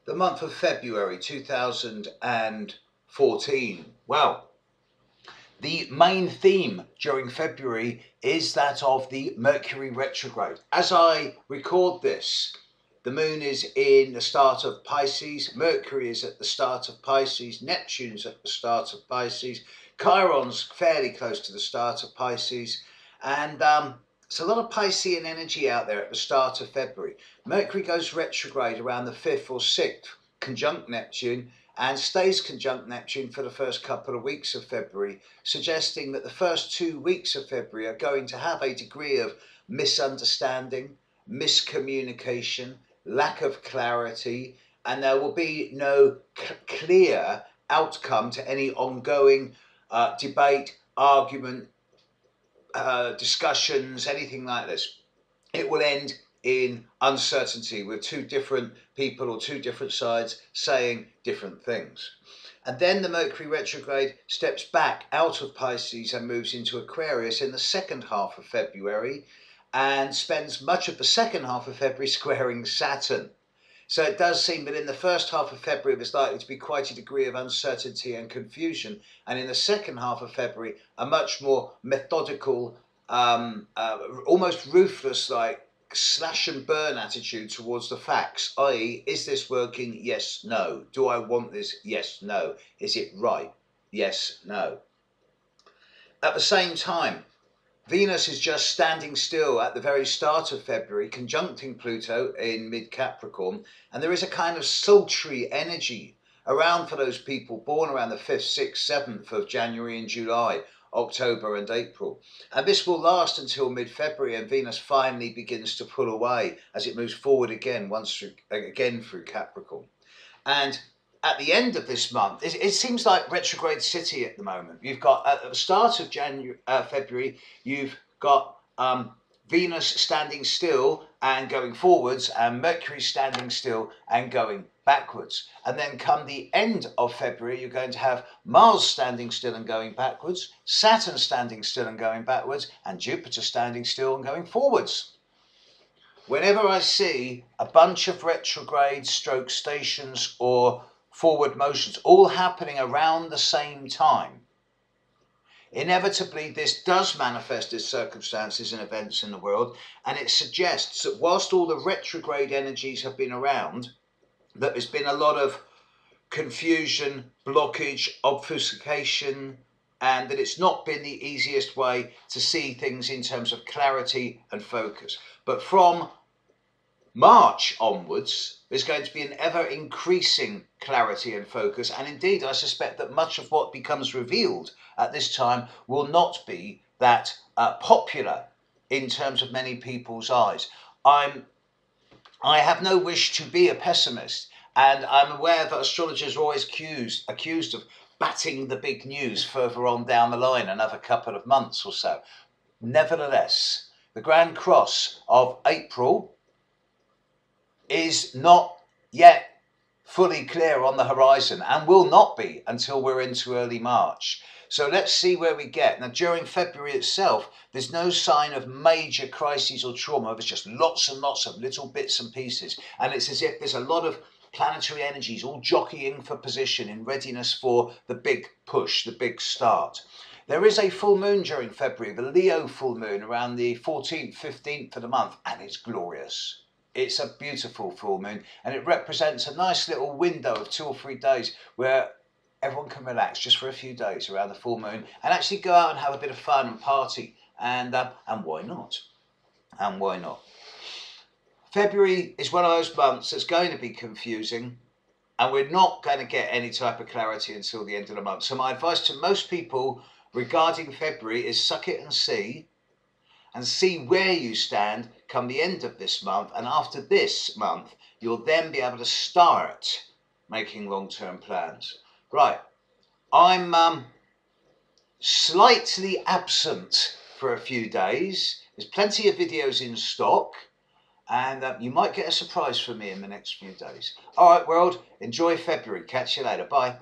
The month of February 2014. Well, the main theme during February is that of the Mercury retrograde. As I record this, the moon is in the start of Pisces, Mercury is at the start of Pisces, Neptune's at the start of Pisces, Chiron's fairly close to the start of Pisces, and there's a lot of Piscean energy out there at the start of February. Mercury goes retrograde around the 5th or 6th, conjunct Neptune, and stays conjunct Neptune for the first couple of weeks of February, suggesting that the first 2 weeks of February are going to have a degree of misunderstanding, miscommunication, lack of clarity, and there will be no clear outcome to any ongoing debate, argument, discussions, anything like this. It will end in uncertainty with two different people or two different sides saying different things. And then the Mercury retrograde steps back out of Pisces and moves into Aquarius in the second half of February and spends much of the second half of February squaring Saturn. So it does seem that in the first half of February there's likely to be quite a degree of uncertainty and confusion, and in the second half of February a much more methodical, almost ruthless, like slash and burn attitude towards the facts, i.e. is this working? Yes, no. Do I want this? Yes, no. Is it right? Yes, no. At the same time, Venus is just standing still at the very start of February, conjuncting Pluto in mid-Capricorn, and there is a kind of sultry energy around for those people born around the 5th, 6th, 7th of January and July, October and April. And this will last until mid-February, and Venus finally begins to pull away as it moves forward again, through Capricorn. And at the end of this month, it seems like retrograde city at the moment. You've got, at the start of February, you've got Venus standing still and going forwards, and Mercury standing still and going backwards. And then come the end of February, you're going to have Mars standing still and going backwards, Saturn standing still and going backwards, and Jupiter standing still and going forwards. Whenever I see a bunch of retrograde stroke stations or forward motions all happening around the same time, inevitably this does manifest as circumstances and events in the world, and it suggests that whilst all the retrograde energies have been around, that there's been a lot of confusion, blockage, obfuscation, and that it's not been the easiest way to see things in terms of clarity and focus. But from March onwards, there's going to be an ever increasing clarity and focus, and indeed I suspect that much of what becomes revealed at this time will not be that popular in terms of many people's eyes. I have no wish to be a pessimist, and I'm aware that astrologers are always accused of batting the big news further on down the line, another couple of months or so. Nevertheless, the Grand Cross of April is not yet fully clear on the horizon and will not be until we're into early March. So let's see where we get. Now, during February itself, there's no sign of major crises or trauma. There's just lots and lots of little bits and pieces. And it's as if there's a lot of planetary energies all jockeying for position in readiness for the big push, the big start. There is a full moon during February, the Leo full moon, around the 14th, 15th of the month, and it's glorious. It's a beautiful full moon, and it represents a nice little window of 2 or 3 days where everyone can relax just for a few days around the full moon and actually go out and have a bit of fun and party. And why not? And why not? February is one of those months that's going to be confusing, and we're not going to get any type of clarity until the end of the month. So my advice to most people regarding February is suck it and see where you stand come the end of this month, and after this month you'll then be able to start making long-term plans. Right, I'm slightly absent for a few days. There's plenty of videos in stock, and you might get a surprise from me in the next few days. All right, world, enjoy February. Catch you later. Bye.